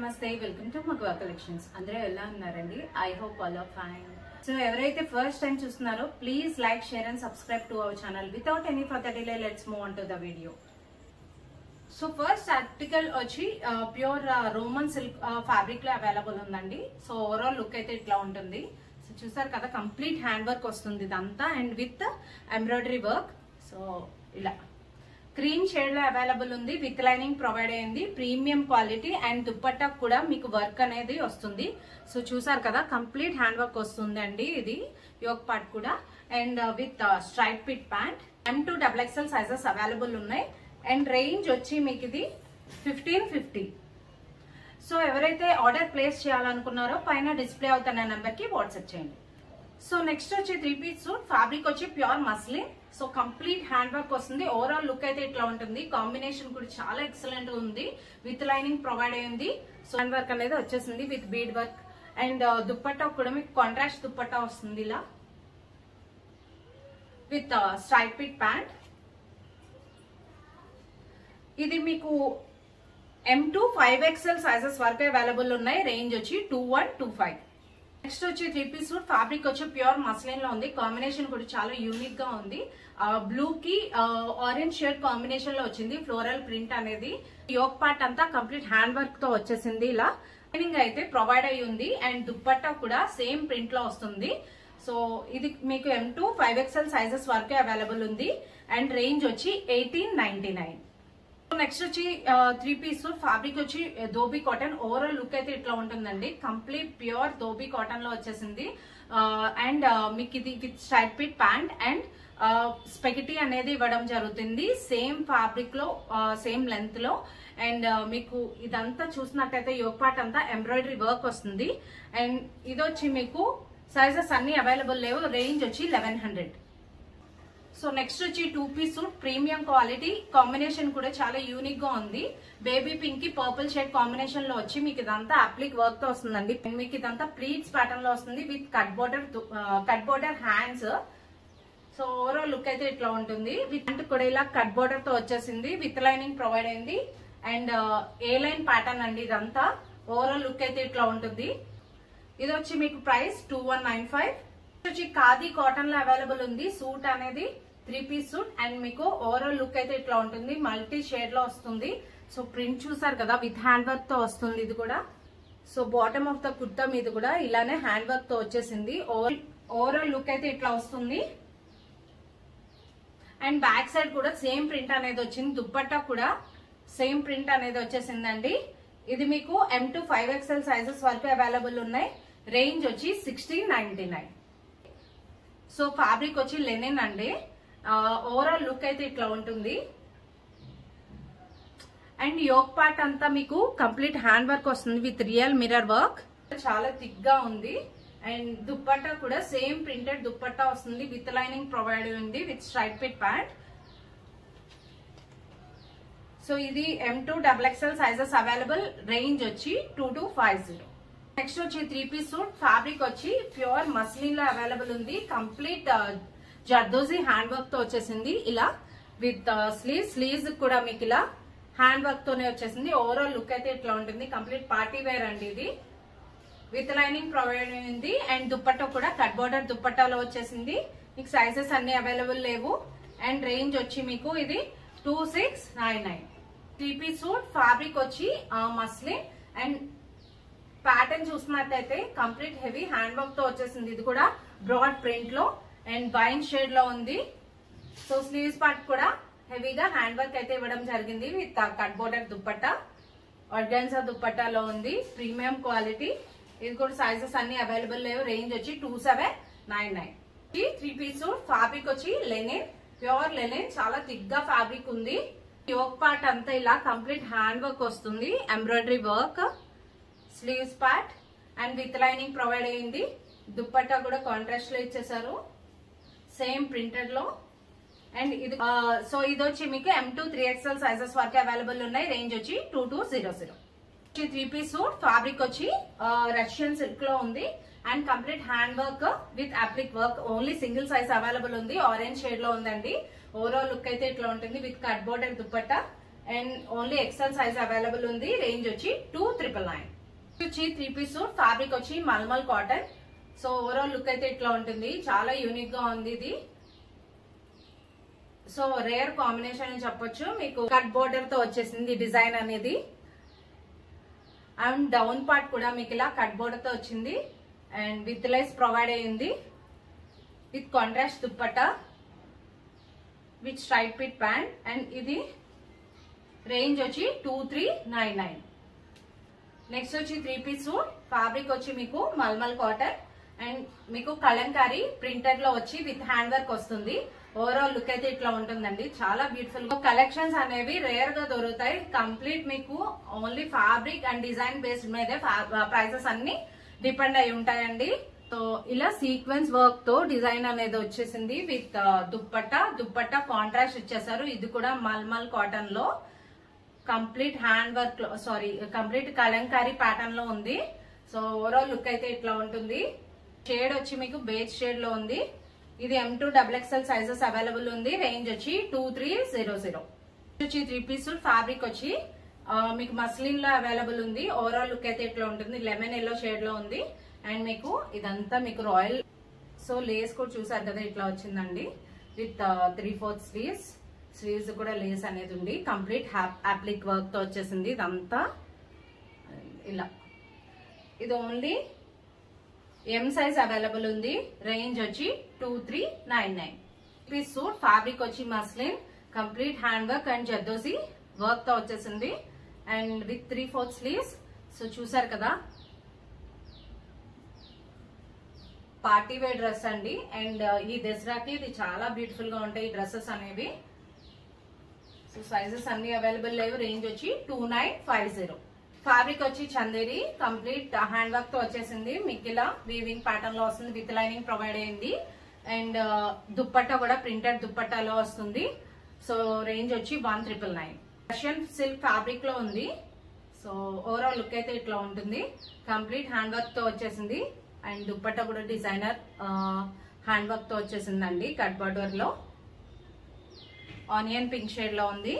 నమస్తే welcome to మగవా collections. అందరూ ఎలా ఉన్నారండి? I hope all are fine. So ఎవరైతే ఫస్ట్ టైం చూస్తున్నారో please like, share and subscribe to our channel. Without any further delay let's move on to the video. So first article వచ్చి pure Roman silk fabric లో available ఉందండి. So overall look అయితే ఇట్లా ఉంటుంది. So చూసారు కదా, complete hand work వస్తుంది ఇదంతా and with embroidery work. So ఇలా క్రీమ్ షేడ్ లో అవైలబుల్ ఉంది, విత్ లైనింగ్ ప్రొవైడ్ అయింది, ప్రీమియం క్వాలిటీ అండ్ దుప్పట్టా కూడా మీకు వర్క్ అనేది వస్తుంది. సో చూసారు కదా, కంప్లీట్ హ్యాండ్ వర్క్ వస్తుంది అండి. ఇది యోక్ పార్ట్ కూడా and with stripe pit pant. M2XXL sizes available ఉన్నాయి అండ్ రేంజ్ వచ్చి మీకు ఇది 1550. సో ఎవరైతే ఆర్డర్ ప్లేస్ చేయాలనుకున్నారో పైన డిస్ప్లే అవుతున్న నెంబర్ కి వాట్సాప్ చేయండి. సో నెక్స్ట్ వచ్చి 3-piece సూట్. ఫ్యాబ్రిక్ వచ్చి pure muslin. So complete hand work వస్తుంది. ఓవరాల్ లుక్ అయితే ఇట్లా ఉంటుంది. కాంబినేషన్ కూడా చాలా ఎక్సలెంట్ గా ఉంది, విత్ లైనింగ్ ప్రొవైడ్ అయింది. సో హ్యాండ్ వర్క్ అనేది వచ్చేసింది with bead work and dupatta కూడా మీకు కాంట్రాస్ట్ దుప్పట్టా వస్తుంది ఇలా విత్ స్ట్రైప్ పిట్ ప్యాంట్. ఇది మీకు M2 5XL సైజెస్ వరకు అవైలబుల్ ఉన్నాయి. రేంజ్ వచ్చి 2125. నెక్స్ట్ వచ్చి 3-piece సూట్. ఫ్యాబ్రిక్ వచ్చి ప్యూర్ మస్లిన్ లో ఉంది. కాంబినేషన్ కూడా చాలా యూనిక్ గా ఉంది. బ్లూ కి ఆరెంజ్ షేడ్ కాంబినేషన్ లో వచ్చింది ఫ్లోరల్ ప్రింట్ అనేది. యోక్ పార్ట్ అంతా కంప్లీట్ హ్యాండ్ వర్క్ తో వచ్చేసింది. ఇలా లైనింగ్ అయితే ప్రొవైడ్ అయ్యి ఉంది అండ్ దుప్పట్టా కూడా సేమ్ ప్రింట్ లో వస్తుంది. సో ఇది మీకు M2 5XL సైజెస్ వరకు అవైలబుల్ ఉంది అండ్ రేంజ్ వచ్చి 1899. నెక్స్ట్ వచ్చి 3-piece సూట్. ఫ్యాబ్రిక్ వచ్చి ధోబీ కాటన్. ఓవరాల్ లుక్ అయితే ఇట్లా ఉంటుందండి. కంప్లీట్ ప్యూర్ ధోబీ కాటన్ లో వచ్చేసింది అండ్ మీకు ఇది with stripe pit pant and spaghetti అనేది ఇవ్వడం జరుగుతుంది. సేమ్ ఫ్యాబ్రిక్ లో సేమ్ లెంత్ లో అండ్ మీకు ఇదంతా చూసినట్టయితే యోక్ పార్ట్ అంతా ఎంబ్రాయిడరీ వర్క్ వస్తుంది అండ్ ఇది వచ్చి మీకు సైజెస్ అన్ని అవైలబుల్ లేవు. రేంజ్ వచ్చి 1100. సో నెక్స్ట్ వచ్చి 2-piece suit. Premium quality, combination కూడా చాలా యూనిక్ గా ఉంది. బేబీ పింక్ కి పర్పుల్ షేడ్ కాంబినేషన్ లో వచ్చి మీకు ఇదంతా అప్లిక్ వర్క్ తో వస్తుందండి. మీకు ఇదంతా ప్లీట్స్ ప్యాటర్న్ లో వస్తుంది with cut border hands. So overall look అయితే ఇట్లా ఉంటుంది. విత్ కూడా ఇలా కట్ బోర్డర్ తో వచ్చేసింది, విత్ లైనింగ్ ప్రొవైడ్ అయింది అండ్ ఏ లైన్ ప్యాటర్న్ అండి ఇదంతా. ఓవరాల్ లుక్ అయితే ఇట్లా ఉంటుంది. ఇది వచ్చి మీకు ప్రైస్ 2195. వచ్చి ఖాదీ కాటన్ లో అవైలబుల్ ఉంది సూట్ అనేది. 3-piece సూట్ అండ్ మీకు ఓవరాల్ లుక్ అయితే ఇట్లా ఉంటుంది. మల్టీ షేడ్ లో వస్తుంది. సో ప్రింట్ చూసారు కదా, విత్ హ్యాండ్ వర్క్ తో వస్తుంది ఇది కూడా. So bottom of the kurta మీద కూడా ఇలానే హ్యాండ్ వర్క్ తో వచ్చేసింది. ఓవరాల్ లుక్ అయితే ఇట్లా వస్తుంది అండ్ బ్యాక్ సైడ్ కూడా సేమ్ ప్రింట్ అనేది వచ్చింది. దుప్పట్టా కూడా సేమ్ ప్రింట్ అనేది వచ్చేసిందండి. ఇది మీకు M2 5XL సైజెస్ వరకు అవైలబుల్ ఉన్నాయి. రేంజ్ వచ్చి 1699. సో ఫ్యాబ్రిక్ వచ్చి లెనిన్ అండి. ఓవరాల్ లుక్ అయితే ఇట్లా ఉంటుంది అండ్ యోక్ పార్ట్ అంతా మీకు కంప్లీట్ హ్యాండ్ వర్క్ వస్తుంది విత్ రియల్ మిర్రర్ వర్క్. చాలా థిక్ గా ఉంది అండ్ దుప్పట్టా కూడా సేమ్ ప్రింటెడ్ దుప్పట్టా వస్తుంది, విత్ లైనింగ్ ప్రొవైడ్ ఉంది with stripe pit pant. So ఇది M2XXL సైజెస్ అవైలబుల్. రేంజ్ వచ్చి 2250. నెక్స్ట్ వచ్చి 3-piece సూట్. ఫ్యాబ్రిక్ వచ్చి ప్యూర్ మస్లిన్ లో అవైలబుల్ ఉంది. కంప్లీట్ జర్దోజీ హ్యాండ్ వర్క్ తో వచ్చేసింది ఇలా విత్ స్లీవ్స్ కూడా మీకు ఇలా హ్యాండ్ వర్క్ తోనే వచ్చేసింది. ఓవరాల్ లుక్ అయితే ఇట్లా ఉంటుంది. కంప్లీట్ పార్టీ వేర్ అండి ఇది, విత్ లైనింగ్ ప్రొవైడ్ అయింది అండ్ దుప్పట్టా కూడా కట్ బోర్డర్ దుప్పట్టాలో వచ్చేసింది. మీకు సైజెస్ అన్ని అవైలబుల్ లేవు అండ్ రేంజ్ వచ్చి మీకు ఇది 2699. 3-piece suit. ఫ్యాబ్రిక్ వచ్చి మస్లిన్ అండ్ ప్యాటర్న్ చూసినట్టయితే కంప్లీట్ హెవీ హ్యాండ్ వర్క్ తో వచ్చేసింది. ఇది కూడా బ్రాడ్ ప్రింట్ లో అండ్ వైన్ షేడ్ లో ఉంది. సో స్లీవ్స్ పార్ట్ కూడా హెవీగా హ్యాండ్ వర్క్ అయితే ఇవ్వడం జరిగింది with cut border dupatta. Organza దుప్పట్టాలో ఉంది, ప్రీమియం క్వాలిటీ. ఇది కూడా సైజెస్ అన్ని అవైలబుల్ లేవు. రేంజ్ వచ్చి 2799. 3-piece suit. ఫ్యాబ్రిక్ వచ్చి లెనిన్, ప్యూర్ లెనిన్. చాలా థిక్ గా ఫ్యాబ్రిక్ ఉంది. యోక్ పార్ట్ అంతా ఇలా కంప్లీట్ హ్యాండ్ వర్క్ వస్తుంది, embroidery work, sleeves part and with lining provide అయింది. దుప్పట్టా కూడా కాంట్రాస్ట్ లో ఇచ్చేసారు సేమ్ ప్రింటెడ్ లో అండ్ ఇది సో ఇది వచ్చి మీకు M2 3XL సైజెస్ వరకు అవైలబుల్ ఉన్నాయి. రేంజ్ వచ్చి 2200. 3-piece suit. ఫ్యాబ్రిక్ వచ్చి రష్యన్ సిల్క్ లో ఉంది and complete hand work with applique work. Only single size available ఉంది, ఆరెంజ్ షేడ్ లో ఉందండి. ఓవరాల్ లుక్ అయితే ఇట్లా ఉంటుంది with cut border dupatta and only XL size available ఉంది. రేంజ్ వచ్చి 2,999. వచ్చి 3 పీస్ సూట్, ఫ్యాబ్రిక్ వచ్చి mulmul cotton. So overall look అయితే ఇట్లా ఉంటుంది. చాలా యూనిక్ గా ఉంది ఇది. సో రేర్ కాంబినేషన్ అని చెప్పొచ్చు. మీకు కట్ బోర్డర్ తో వచ్చేసింది డిజైన్ అనేది. అండ్ డౌన్ పార్ట్ కూడా మీకు ఇలా కట్ బోర్డర్ తో వచ్చింది. అండ్ విత్ లైస్ ప్రొవైడ్ అయ్యింది. With contrast dupatta with straight pit pant. And ఇది రేంజ్ వచ్చి 2,399. నెక్స్ట్ వచ్చి 3 పీస్ సూట్, ఫ్యాబ్రిక్ వచ్చి మీకు మల్మల్ కాటన్. అండ్ మీకు కలంకారీ ప్రింటెడ్ లో వచ్చి విత్ హ్యాండ్ వర్క్ వస్తుంది. ఓవరాల్ లుక్ అయితే ఇట్లా ఉంటుందండి. చాలా బ్యూటిఫుల్ గా కలెక్షన్స్ అనేవి రేర్ గా దొరుకుతాయి. కంప్లీట్ మీకు only fabric and design based మీదే ప్రైసెస్ అన్ని డిపెండ్ అయి ఉంటాయండి. సో ఇలా సీక్వెన్స్ వర్క్ తో డిజైన్ అనేది వచ్చేసింది. విత్ దుప్పట్టా కాంట్రాస్ట్ ఇచ్చేసారు. ఇది కూడా మల్మల్ కాటన్ లో కంప్లీట్ హ్యాండ్ వర్క్ లో కంప్లీట్ కలంకారీ ప్యాటర్న్ లో ఉంది. సో ఓవరాల్ లుక్ అయితే ఇట్లా ఉంటుంది. షేడ్ వచ్చి మీకు బేజ్ షేడ్ లో ఉంది. ఇది M2 XXL సైజెస్ అవైలబుల్ ఉంది. రేంజ్ వచ్చి 2,300. వచ్చి 3 పీస్ సూట్, ఫ్యాబ్రిక్ వచ్చి మీకు మస్లిన్ లో అవైలబుల్ ఉంది. ఓవరాల్ లుక్ అయితే ఇట్లా ఉంటుంది. లెమన్ ఎల్లో షేడ్ లో ఉంది. అండ్ మీకు ఇదంతా మీకు రాయల్. సో లేస్ కూడా చూసారు కదా ఇట్లా వచ్చిందండి. విత్ 3/4 స్లీవ్స్ కూడా లేస్ అనేది ఉంది. కంప్లీట్ అప్లిక్ వర్క్ తో వచ్చేసింది ఇదంతా ఇలా. ఇది ఓన్లీ M సైజ్ అవైలబుల్ ఉంది. రేంజ్ వచ్చి 2,399. పీస్ సూట్, ఫ్యాబ్రిక్ వచ్చి muslin, complete hand work and zardozi work తో వచ్చేసింది. And with 3/4 sleeves. సో చూసారు కదా పార్టీ వేర్ డ్రెస్ అండి. అండ్ ఈ దసరాకి ఇది చాలా బ్యూటిఫుల్ గా ఉంటాయి ఈ డ్రెస్సెస్ అనేవి. సో సైజెస్ అన్ని అవైలబుల్ లేవు. రేంజ్ వచ్చి 2,950. ఫ్యాబ్రిక్ వచ్చి చందేరి, కంప్లీట్ హ్యాండ్ వర్క్ తో వచ్చేసింది. మీకు ఇలా వీవింగ్ ప్యాటర్న్ లో వస్తుంది. విత్ లైనింగ్ ప్రొవైడ్ అయింది. అండ్ దుప్పట్టా కూడా ప్రింటెడ్ దుప్పట్టాలో వస్తుంది. సో రేంజ్ వచ్చి 1,999. రష్యన్ సిల్క్ ఫ్యాబ్రిక్ లో ఉంది. సో ఓవరాల్ లుక్ అయితే ఇట్లా ఉంటుంది. కంప్లీట్ హ్యాండ్ వర్క్ తో వచ్చేసింది. అండ్ దుప్పట్టా కూడా డిజైనర్ హ్యాండ్ వర్క్ తో వచ్చేసిందండి. కట్ బార్డర్ లో ఆనియన్ పింక్ షేడ్ లో ఉంది.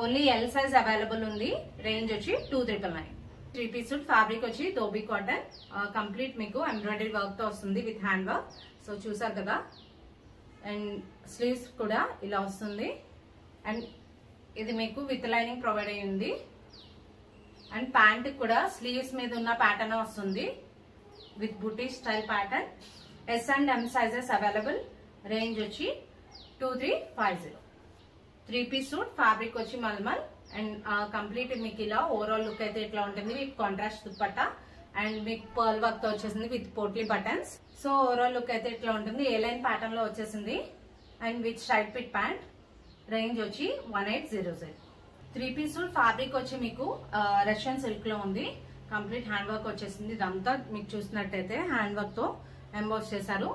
ఓన్లీ ఎల్ సైజ్ అవైలబుల్ ఉంది. రేంజ్ వచ్చి 2,999. 3 పీస్ సూట్, ఫ్యాబ్రిక్ వచ్చి ధోబీ కాటన్, కంప్లీట్ మీకు ఎంబ్రాయిడరీ వర్క్ తో వస్తుంది విత్ హ్యాండ్ వర్క్. సో చూసారు కదా. అండ్ స్లీవ్స్ కూడా ఇలా వస్తుంది. అండ్ ఇది మీకు విత్ లైనింగ్ ప్రొవైడ్ అయ్యింది. అండ్ ప్యాంట్ కూడా స్లీవ్స్ మీద ఉన్న ప్యాటర్న్ వస్తుంది with buti style pattern. S and M sizes available. Range వచ్చి 2,350. 3 పీస్ సూట్, ఫ్యాబ్రిక్ వచ్చి మల్మల్. అండ్ కంప్లీట్ మీకు ఇలా ఓవరాల్ లుక్ అయితే ఇట్లా ఉంటుంది. విత్ కాంట్రాస్ట్ దుప్పట్టా అండ్ మీకు పర్ల్ వర్క్ తో వచ్చేసింది with potli buttons. So overall look అయితే ఇట్లా ఉంటుంది. ఏ లైన్ ప్యాటర్న్ లో వచ్చేసింది. And with straight pit pant. Range వచ్చి 1,800. 3 పీస్ సూట్, ఫ్యాబ్రిక్ వచ్చి మీకు రష్యన్ సిల్క్ లో ఉంది. కంప్లీట్ హ్యాండ్ వర్క్ వచ్చేసింది. ఇదంతా మీకు చూసినట్టయితే హ్యాండ్ వర్క్ తో ఎంబోస్ చేశారు.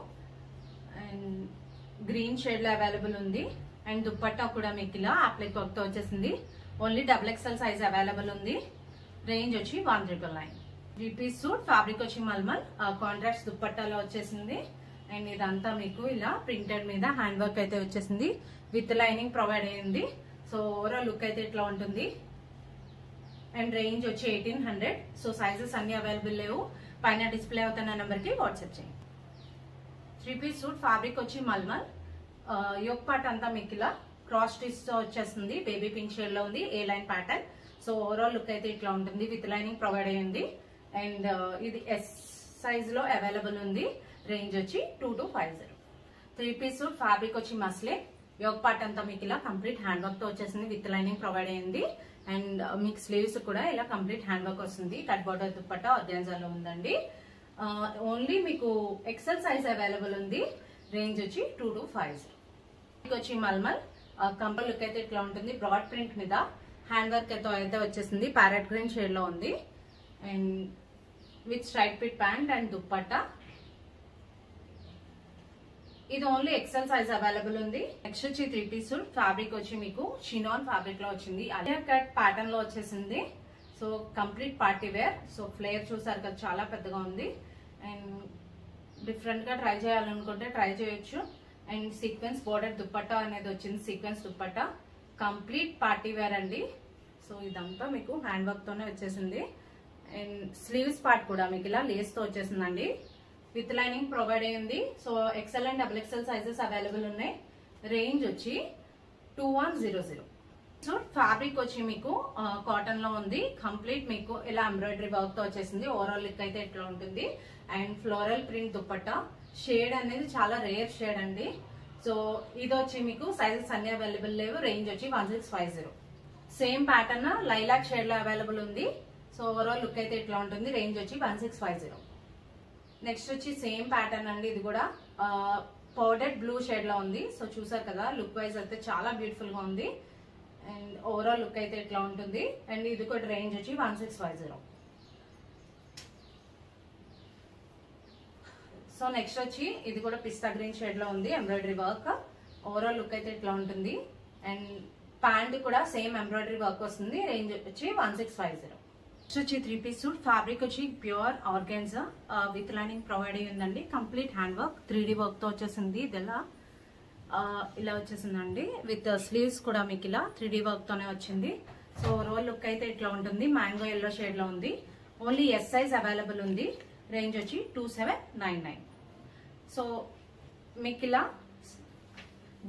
అండ్ గ్రీన్ షేడ్ లో అవైలబుల్ ఉంది. అండ్ దుప్పట్టా కూడా మీకు ఇలా అప్లిక్ వర్క్ తో వచ్చేసింది. ఓన్లీ XXL సైజ్ అవైలబుల్ ఉంది. రేంజ్ వచ్చి 1,999. 3 పీస్ సూట్, ఫ్యాబ్రిక్ వచ్చి మల్మల్, కాంట్రాస్ట్ దుప్పట్టాలో వచ్చేసింది. అండ్ ఇదంతా మీకు ఇలా ప్రింటెడ్ మీద హ్యాండ్ వర్క్ అయితే వచ్చేసింది. విత్ లైనింగ్ ప్రొవైడ్ అయ్యింది. సో ఓవరాల్ లుక్ అయితే ఇట్లా ఉంటుంది. అండ్ రేంజ్ వచ్చి 1,800. సో సైజెస్ అన్ని అవైలబుల్ లేవు. పైన డిస్ప్లే అవుతున్న నెంబర్ కి వాట్సాప్ చేయండి. 3 పీస్ సూట్, ఫ్యాబ్రిక్ వచ్చి మల్మల్, యోక్ పార్ట్ అంతా మీకు ఇలా క్రాస్ స్టిచ్ తో వచ్చేస్తుంది. బేబీ పింక్ షేడ్ లో ఉంది. A line pattern. So overall look అయితే ఇట్లా ఉంటుంది. విత్ లైనింగ్ ప్రొవైడ్ అయ్యింది. అండ్ ఇది S సైజ్ లో అవైలబుల్ ఉంది. రేంజ్ వచ్చి 2,250. 3 పీస్ సూట్, ఫ్యాబ్రిక్ వచ్చి మస్లే, యోక్ పార్ట్ అంతా మీకు ఇలా కంప్లీట్ హ్యాండ్ వర్క్ తో వచ్చేసింది. విత్ లైనింగ్ ప్రొవైడ్ అయ్యింది. అండ్ మీకు స్లీవ్స్ కూడా ఇలా కంప్లీట్ హ్యాండ్ వర్క్ వస్తుంది. కట్ బార్డర్ దుప్పట్టా ఆర్గాన్జాలో ఉందండి. ఓన్లీ మీకు ఎక్సెల్ సైజ్ అవైలబుల్ ఉంది. రేంజ్ వచ్చి 2,250. వచ్చి మల్మల్, కంపల్ లుక్ అయితే ఇట్లా ఉంటుంది. బ్రాడ్ ప్రింట్ మీద హ్యాండ్ వర్క్ అయితే వచ్చేసింది. ప్యారెట్ గ్రీన్ షేడ్ లో ఉంది. And with straight pit pant and dupatta. ఇది ఓన్లీ ఎక్సెల్ సైజ్ అవైలబుల్ ఉంది. నెక్స్ట్ వచ్చి 3 పీస్ సూట్, ఫ్యాబ్రిక్ వచ్చి మీకు షినాన్ ఫ్యాబ్రిక్ లో వచ్చింది. అదే కట్ ప్యాటర్న్ లో వచ్చేసింది. So complete party wear. So flare చూసారు కదా చాలా పెద్దగా ఉంది. అండ్ డిఫరెంట్ గా ట్రై చేయాలనుకుంటే ట్రై చేయొచ్చు. అండ్ సీక్వెన్స్ బోర్డర్ దుప్పట్టా అనేది వచ్చింది. Sequence dupatta complete party wear అండి. సో ఇదంతా మీకు హ్యాండ్ వర్క్ తోనే వచ్చేసింది. అండ్ స్లీవ్స్ పార్ట్ కూడా మీకు ఇలా లేస్ తో వచ్చేసిందండి. విత్ లైనింగ్ ప్రొవైడ్ అయ్యింది. So XL and double XL sizes available ఉన్నాయి. రేంజ్ వచ్చి 2100. సో ఫ్యాబ్రిక్ వచ్చి మీకు కాటన్ లో ఉంది. కంప్లీట్ మీకు ఇలా ఎంబ్రాయిడరీ వర్క్ తో వచ్చేసింది. ఓవరాల్ లుక్ అయితే ఇట్లా ఉంటుంది. And floral print dupatta. Shade అనేది చాలా రేర్ షేడ్ అండి. సో ఇది వచ్చి మీకు సైజెస్ అన్ని అవైలబుల్ లేవు. రేంజ్ వచ్చి 1650. సేమ్ ప్యాటర్న్ లైలాక్ షేడ్ లో అవైలబుల్ ఉంది. సో ఓవరాల్ లుక్ అయితే ఇట్లా ఉంటుంది. రేంజ్ వచ్చి 1650. నెక్స్ట్ వచ్చి సేమ్ ప్యాటర్న్ అండి. ఇది కూడా పౌడర్ బ్లూ షేడ్ లో ఉంది. సో చూసారు కదా, లుక్ వైజ్ అయితే చాలా బ్యూటిఫుల్ గా ఉంది. అండ్ ఓవరాల్ లుక్ అయితే ఇట్లా ఉంటుంది. అండ్ ఇది కూడా రేంజ్ వచ్చి 1650. సో నెక్స్ట్ వచ్చి ఇది కూడా పిస్తా గ్రీన్ షేడ్ లో ఉంది. Embroidery work. ఓవరాల్ లుక్ అయితే ఇట్లా ఉంటుంది. అండ్ ప్యాంట్ కూడా సేమ్ ఎంబ్రాయిడరీ వర్క్ వస్తుంది. రేంజ్ వచ్చి 1650. నెక్స్ట్ వచ్చి 3 పీస్ సూట్. ఫ్యాబ్రిక్ వచ్చి pure organza with lining provide అయ్యిందండి. Complete hand work 3D work తో వచ్చేసింది. ఇది ఇలా వచ్చేసిందండి. విత్ స్లీవ్స్ కూడా మీకు ఇలా 3D వర్క్ తోనే వచ్చింది. సో ఓవరాల్ లుక్ అయితే ఇట్లా ఉంటుంది. మ్యాంగో ఎల్లో షేడ్ లో ఉంది. ఓన్లీ ఎస్ సైజ్ అవైలబుల్ ఉంది. రేంజ్ వచ్చి 2799. సో మీకు ఇలా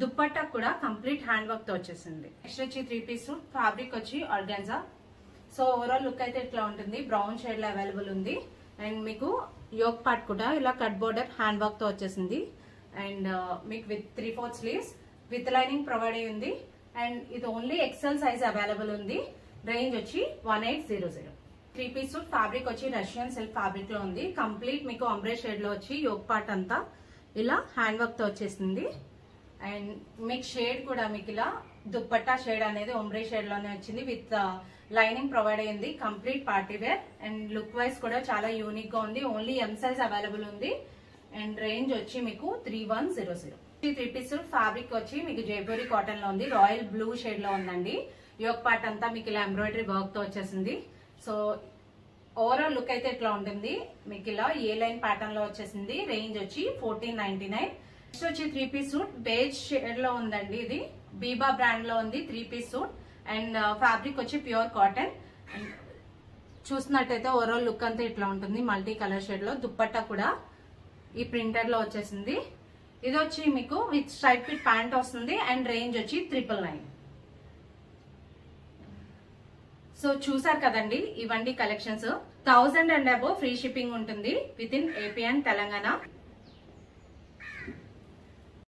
దుప్పట్టా కూడా కంప్లీట్ హ్యాండ్ వర్క్ తో వచ్చేసింది. నెక్స్ట్ వచ్చి 3 పీస్ సూట్. ఫ్యాబ్రిక్ వచ్చి ఆర్గాన్జా. సో ఓవరాల్ లుక్ అయితే ఇట్లా ఉంటుంది. బ్రౌన్ షేడ్ లో అవైలబుల్ ఉంది. అండ్ మీకు యోక్ పార్ట్ కూడా ఇలా కట్ బోర్డర్ హ్యాండ్ వర్క్ తో వచ్చేసింది. అండ్ మీకు with 3/4 sleeves with lining provide అయ్యి ఉంది. అండ్ ఇది ఓన్లీ ఎక్సెల్ సైజ్ అవైలబుల్ ఉంది. రేంజ్ వచ్చి 1800. 3 పీస్ సూట్. ఫ్యాబ్రిక్ వచ్చి రష్యన్ సిల్క్ ఫ్యాబ్రిక్ లో ఉంది. కంప్లీట్ మీకు అంబ్రే షేడ్ లో వచ్చి యోక్ పార్ట్ అంతా ఇలా హ్యాండ్ వర్క్ తో వచ్చేసింది. అండ్ మీకు షేడ్ కూడా మీకు ఇలా దుప్పట్టా షేడ్ అనేది ఒంబ్రే షేడ్ లోనే వచ్చింది. విత్ లైనింగ్ ప్రొవైడ్ అయ్యింది. Complete party wear. And look wise కూడా చాలా యూనిక్ గా ఉంది. ఓన్లీ ఎం సైజ్ అవైలబుల్ ఉంది. అండ్ రేంజ్ వచ్చి మీకు 3100. 3 పీస్ ఫ్యాబ్రిక్ వచ్చి మీకు జైపూరి కాటన్ లో ఉంది. రాయల్ బ్లూ షేడ్ లో ఉందండి. యోక్ పార్ట్ అంతా మీకు ఇలా ఎంబ్రాయిడరీ వర్క్ తో వచ్చేసింది. సో ఓవరాల్ లుక్ అయితే ఇట్లా ఉంటుంది. మీకు ఇలా ఏ లైన్ ప్యాటర్న్ లో వచ్చేసింది. రేంజ్ వచ్చి 1499. నెక్స్ట్ వచ్చి 3 పీస్ సూట్. బేజ్ షేడ్ లో ఉందండి. ఇది బీబా బ్రాండ్ లో ఉంది. 3 పీస్ సూట్. అండ్ ఫ్యాబ్రిక్ వచ్చి ప్యూర్ కాటన్. చూసినట్టయితే ఓవరాల్ లుక్ అంతా ఇట్లా ఉంటుంది. మల్టీ కలర్ షేడ్ లో దుప్పట్టా కూడా ఈ ప్రింటర్ లో వచ్చేసింది. ఇది వచ్చి మీకు విత్ స్ట్రైట్ ఫిట్ ప్యాంట్ వస్తుంది. అండ్ రేంజ్ వచ్చి 999. సో చూసారు కదండి, ఇవండి collections. 1000 and above free shipping ఉంటుంది within AP and Telangana.